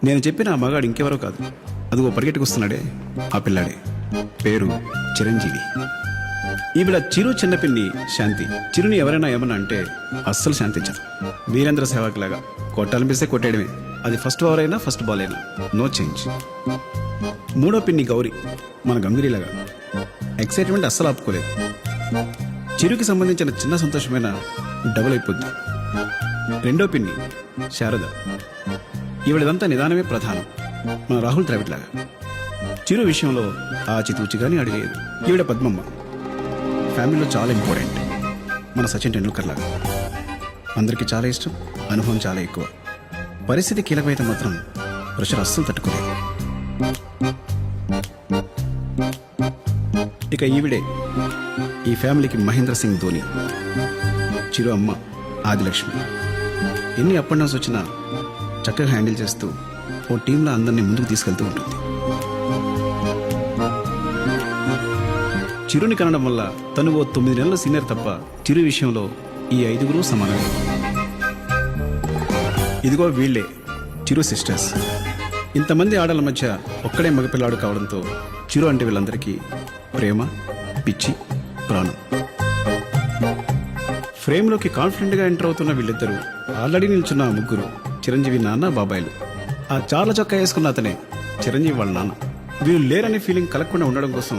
నేను చెప్పిన ఆ మగాడు ఇంకెవరో కాదు, అదిగో పరిగెట్టుకొస్తున్నాడే ఆ పిల్లాడే, పేరు చిరంజీవి. ఈవిడ చిరు చిన్నపిన్ని శాంతి. చిరుని ఎవరైనా ఏమన్నా అంటే అస్సలు శాంతించదు. వీరేంద్ర సేవక్ లాగా కొట్టాలనిపిస్తే కొట్టేయడమే, అది ఫస్ట్ ఓవర్ అయినా ఫస్ట్ బాల్ అయినా నో చేంజ్. మూడో పిన్ని గౌరీ, మన గంగిరీలాగా ఎక్సైట్మెంట్ అస్సలు ఆపుకోలేదు. చిరుకి సంబంధించిన చిన్న సంతోషమైన డబుల్ అయిపోద్ది. రెండో పిన్ని శారద, ఈవిడదంతా నిదానమే ప్రధానం, మన రాహుల్ ద్రావిడ్ లాగా. చిరు విషయంలో ఆచితూచిగానే అడిగేది. ఈవిడ పద్మమ్మ, ఫ్యామిలీలో చాలా ఇంపార్టెంట్, మన సచిన్ టెండూల్కర్ లాగా. అందరికీ చాలా ఇష్టం, అనుభవం చాలా ఎక్కువ. పరిస్థితి కీలకమైతే మాత్రం ప్రెషర్ అస్సలు తట్టుకోలేదు. ఇక ఈవిడే ఈ ఫ్యామిలీకి మహేంద్ర సింగ్ ధోని. చిరు అమ్మ ఆదిలక్ష్మి. ఎన్ని అప్ అండ్ డౌన్స్ వచ్చినా చక్కగా హ్యాండిల్ చేస్తూ ఓ టీంలో అందరినీ ముందుకు తీసుకెళ్తూ ఉంటుంది. చిరుని కనడం వల్ల తను ఓ 9 నెలల సీనియర్ తప్ప చిరు విషయంలో ఈ 5గురు సమానమే. ఇదిగో వీళ్లే చిరు సిస్టర్స్. ఇంతమంది ఆడల మధ్య ఒక్కడే మగపిల్లాడు కావడంతో చిరు అంటే వీళ్ళందరికీ ప్రేమ, పిచ్చి, ప్రాణం. ఫ్రేమ్లోకి కాన్ఫిడెంట్గా ఎంటర్ అవుతున్న వీళ్ళిద్దరూ ఆల్రెడీ నిల్చున్న ముగ్గురు చిరంజీవి నాన్న బాబాయిలు. ఆ చార్ల చొక్కా వేసుకున్న అతనే చిరంజీవి వాళ్ళ నాన్న. వీళ్ళు లేరనే ఫీలింగ్ కలగకుండా ఉండడం కోసం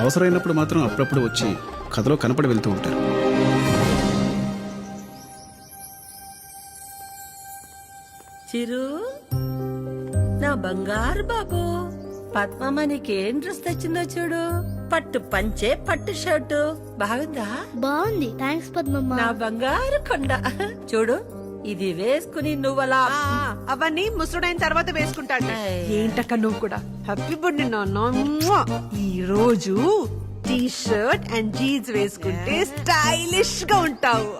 అవసరమైనప్పుడు మాత్రం అప్పుడప్పుడు వచ్చి కథలో కనపడి వెళ్తూ ఉంటారు. చిరు, నా బంగారు బాబు, పద్మమ్మ నీకేం డ్రెస్ తెచ్చిందో చూడు. పట్టు పంచే, పట్టు షర్టు బాగుందా? బాగుంది, థ్యాంక్స్ పద్మమ్మ. నా బంగారు కొండ చూడు, ఇది వేసుకుని నువ్వలా అవన్నీ ముసుడైన తర్వాత వేసుకుంటాడు. ఏంటక్క నువ్వు కూడా హ్యాపీ బర్త్డే నాన్న. ఈ రోజు టీ షర్ట్ అండ్ జీన్స్ వేసుకుంటే స్టైలిష్ గా ఉంటావు.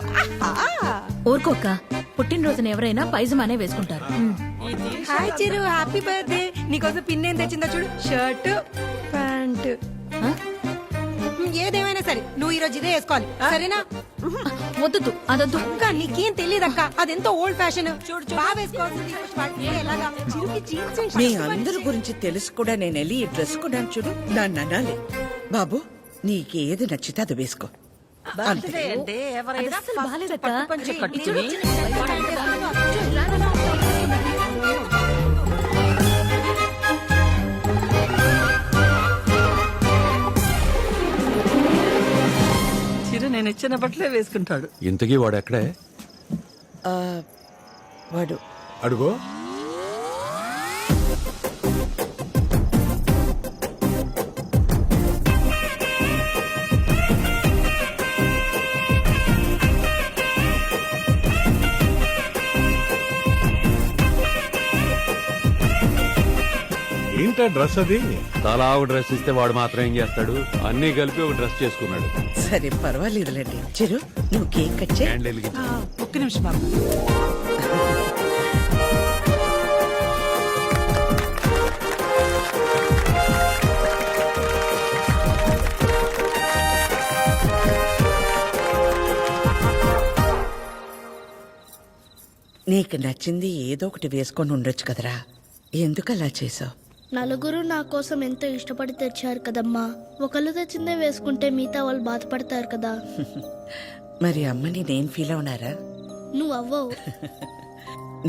ఊరుకోక్క, పుట్టినరోజున ఎవరైనా పైజమానే వేసుకుంటారు. హాయ్ చిరు, హ్యాపీ బర్త్డే. నీకోసం పిన్ ఏం తెచ్చిందో చూడు. షర్ట్, ప్యాంట్, ఏదేమైనా సరే నువ్వు ఈ రోజు ఇదే వేసుకోవాలి, సరేనా? వద్దు, అదొద్దు. ఇంకా నీకేం తెలియదక్క, అదెంతో ఓల్డ్ ఫ్యాషన్. చూడు బాగా వేసుకోవాల్సింది. చిరుకి జీన్స్ మీ అందరి గురించి తెలుసు కూడా నేను వెళ్ళి ఈ డ్రెస్ కొన్నాను చూడు, నన్ను అనాలి. బాబు నీకేది నచ్చితే అది వేసుకో. బర్త్డే అంటే ఎవరైనా అస్సలు బాలేదక్క. పట్టు పంచె కట్టుకుని చిరు నేను ఇచ్చిన బట్టలే వేసుకుంటాడు. ఇంతకీ వాడు ఎక్కడే? ఆ, వాడు అడుగో. ఏంటా డ్రెస్ అది? తలా ఒక డ్రెస్ ఇస్తే వాడు మాత్రం ఏం చేస్తాడు? అన్ని కలిపి ఒక డ్రెస్ చేసుకున్నాడు. సరే పర్వాలేదులేండి. చిరు నువ్వు కేక్ కట్ చేయి. క్యాండిల్ వెలిగించు. ఒక్క నిమిషం బాబు. నీకు నచ్చింది ఏదో ఒకటి వేసుకొని ఉండొచ్చు కదరా, ఎందుకు అలా చేసావు? నలుగురు నా కోసం ఎంతో ఇష్టపడి తెచ్చారు కదమ్మా. ఒకళ్ళు తెచ్చిందే వేసుకుంటే మిగతా వాళ్ళు బాధపడతారు కదా. మరి అమ్మని నేను ఫీల్ అవునారా? నువ్వు అవ్వవు.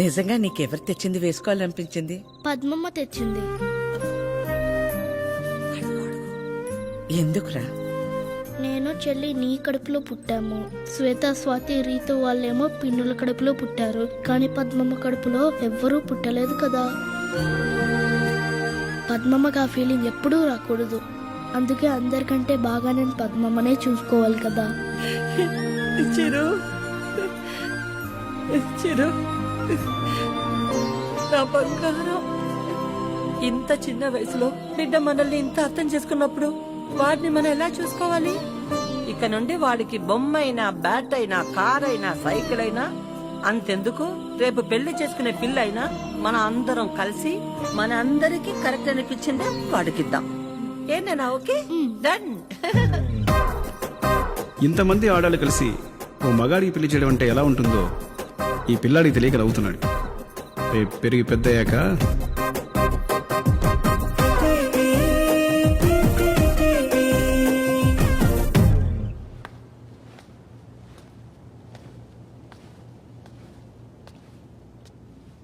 నిజంగా నీకెవరు తెచ్చింది వేసుకోవాలనిపించింది? పద్మమ్మ తెచ్చింది. ఎందుకురా? నేను చెల్లి నీ కడుపులో పుట్టాము. శ్వేత, స్వాతి, రీతు వాళ్ళేమో పిన్నుల కడుపులో పుట్టారు. కానీ పద్మమ్మ కడుపులో ఎవ్వరూ పుట్టలేదు కదా. పద్మమ్మకి ఆ ఫీలింగ్ ఎప్పుడూ రాకూడదు. అందుకే అందరికంటే బాగా నేను పద్మమ్మనే చూసుకోవాలి కదా. చిరు, చిరు, నా బంగారం. ఇంత చిన్న వయసులో బిడ్డ మనల్ని ఇంత అర్థం చేసుకున్నప్పుడు వాడిని మనం ఎలా చూసుకోవాలి? ఇక నుండి వాడికి బొమ్మ అయినా, బ్యాట్ అయినా, కార్ అయినా, సైకిల్ అయినా అంతెందుకు, రేపు పెళ్లి చేసుకునే పిల్లైనా మన అందరం కలిసి మన అందరికి కరెక్ట్ అనిపించిందే వాడికిద్దాం. ఏంటన్నా? Okay, done. ఇంతమంది ఆడాలు కలిసి ఓ మగాడికి పెళ్లి చేయడం అంటే ఎలా ఉంటుందో ఈ పిల్లాడికి తెలియక నవ్వుతున్నాడు. రేపు పెరిగి పెద్దయ్యాక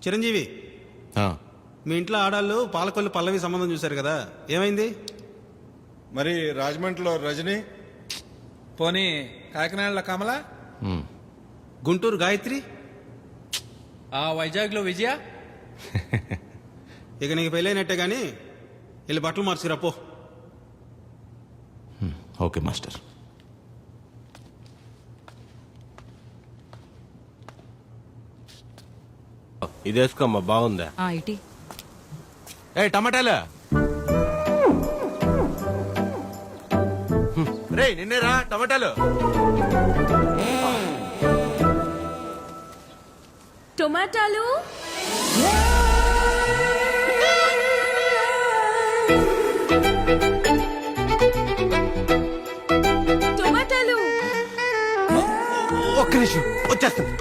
చిరంజీవి, మీ ఇంట్లో ఆడాళ్ళు పాలకొల్లు పల్లవి సంబంధం చూశారు కదా, ఏమైంది? మరి రాజమండ్రిలో రజని, పోనీ కాకినాడలో కమల, గుంటూరు గాయత్రి, ఆ వైజాగ్లో విజయ. ఇక నీకు పెళ్ళైనట్టే గాని వెళ్ళి బట్టలు మార్చుకురా పో. Okay master. ఇదేసుకోమ్మా, బాగుందా? ఇటీ ఏ టమాటాలు రే, నిన్నేరా టమాటాలు. టొమాటాలు టొమాటాలు ఒక్క నిమిషం వచ్చేస్తాను.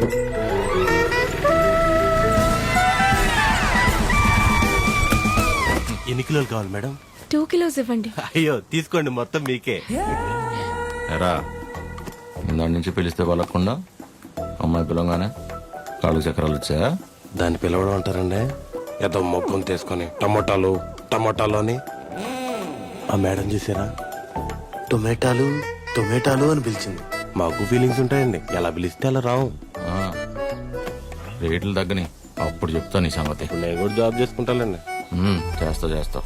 ఎన్ని కిలోలు కావాలి మేడం? 2 kilos ఇవ్వండి. అయ్యో తీసుకోండి, మొత్తం మీకే. ఎరా, దాని నుంచి పిలిస్తే వాళ్ళకుండా అమ్మాయి పిలవగానే కాళ్ళు చక్రాలు వచ్చాయా? దాన్ని పిలవడం అంటారండి, ఏదో మొక్కం తీసుకొని టమోటాలు టమోటాలు అని. ఆ మేడం చూసారా, టొమాటాలు టొమాటాలు అని పిలిచింది. మాకు ఫీలింగ్స్ ఉంటాయండి, ఎలా పిలిస్తే అలా రావు. ఆ, రేట్లు తగ్గని అప్పుడు చెప్తా నీ సంగతి. ఇప్పుడు నేను కూడా జాబ్ చేసుకుంటానండి. చేస్తా చేస్తా.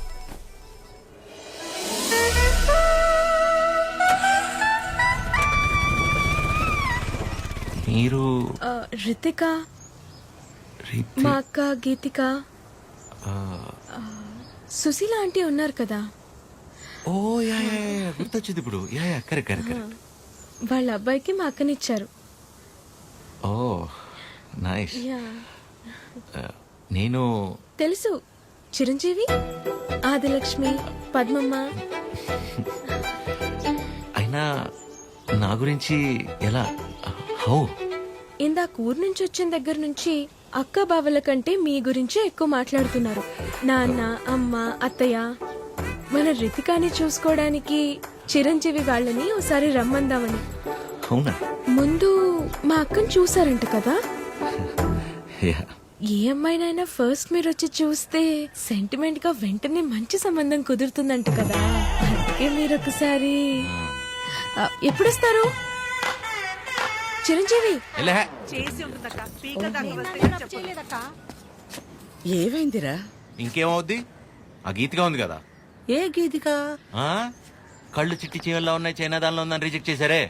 మీరు రితిక, మా అక్క గీతిక, సుశీల ఆంటీ ఉన్నారు కదా, ఓ యా యా యా, గుర్తొచ్చింది ఇప్పుడు. Yeah yeah, correct correct correct. వాళ్ళ అబ్బాయికి మా అక్కనిచ్చారు. ఓ నైస్. యా, నేను తెలుసు. చిరంజీవి, ఆదిలక్ష్మి, పద్మమ్మ. అయినా నా గురించి ఎలా? హౌ? ఇందాక ఊరు నుంచి వచ్చిన దగ్గర నుంచి అక్క బావల కంటే మీ గురించే ఎక్కువ మాట్లాడుతున్నారు. నాన్న, అమ్మ, అత్తయ్య. మన రితికాని చూసుకోవడానికి చిరంజీవి వాళ్ళని ఓసారి రమ్మందామని. అవునా? ముందు మా అక్కని చూసారంట కదా. యా. ఏ అమ్మాయినైనా ఫస్ట్ మీరు వచ్చి చూస్తే సెంటిమెంట్ గా వెంటనే మంచి సంబంధం కుదురుతుందంట కదా. అందుకే మీరు ఒకసారి ఎప్పుడొస్తారు చిరంజీవి? ఎలే. చేసి ఉంటుందక్క, స్పీకర్ దాకా వస్తే చెప్పు. ఏమైందిరా? ఇంకేమవుద్ది? ఆ గీతిగా ఉంది కదా. ఏ గీతిక? ఆ కళ్ళు చిట్టి చీవల్లో ఉన్నాయి, చైనా దానిలో ఉందని రిజెక్ట్ చేశారే.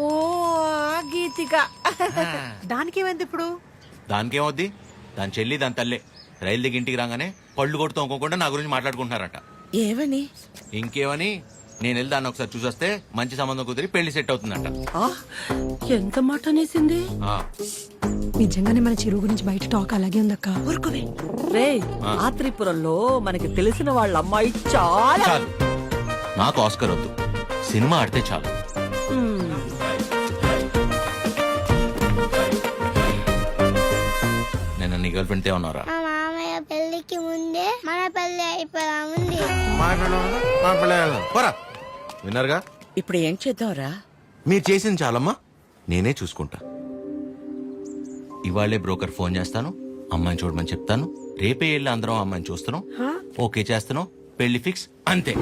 ఓ ఆ గీతిక. దానికి ఏమైంది ఇప్పుడు? దానికేమవుద్ది? దాని చెల్లి దాని తల్లే రైలు దిగి ఇంటికి రాగానే పళ్ళు కొడుతూ అనుకోకుండా నా గురించి మాట్లాడుకుంటున్నారట. ఏమని? ఇంకేమని, నేను వెళ్ళి దాన్ని ఒకసారి చూసొస్తే మంచి సంబంధం కుదిరి పెళ్లి సెట్ అవుతుందంట. ఎంత మాట అనేసింది? ఆ, నిజంగానే మన చిరు గురించి బయట టాక్ అలాగే ఉందక్క. ఊరుకోవే. రే, ఆత్రిపురంలో మనకి తెలిసిన వాళ్ళ అమ్మాయి చాలా. చాలు, నాకు ఆస్కర్ వద్దు, సినిమా ఆడితే చాలు. నేను నీ గర్ల్ ఫ్రెండ్ తే ఉన్నారా? మా మామయ్య పెళ్లికి ముందే మన పెళ్లి అయిపోదా ఉంది. పోరా. విన్నారుగా, ఇప్పుడు ఏం చేద్దాంరా? మీరు చేసింది చాలమ్మా, నేనే చూసుకుంటా. ఇవాళే బ్రోకర్ ఫోన్ చేస్తాను, అమ్మాయిని చూడమని చెప్తాను. రేపే వెళ్ళి అందరం అమ్మాయిని చూస్తున్నాం, ఓకే చేస్తున్నాం, పెళ్లి ఫిక్స్, అంతే.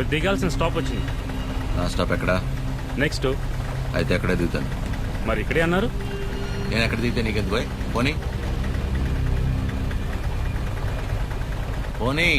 మీరు దిగాల్సిన స్టాప్ వచ్చింది. నా స్టాప్ ఎక్కడా? నెక్స్ట్. అయితే ఎక్కడే దిగుతాను. మరి ఇక్కడే అన్నారు. నేను ఎక్కడ దిగితే నీకెందుకు పోయి పోనీ పోనీ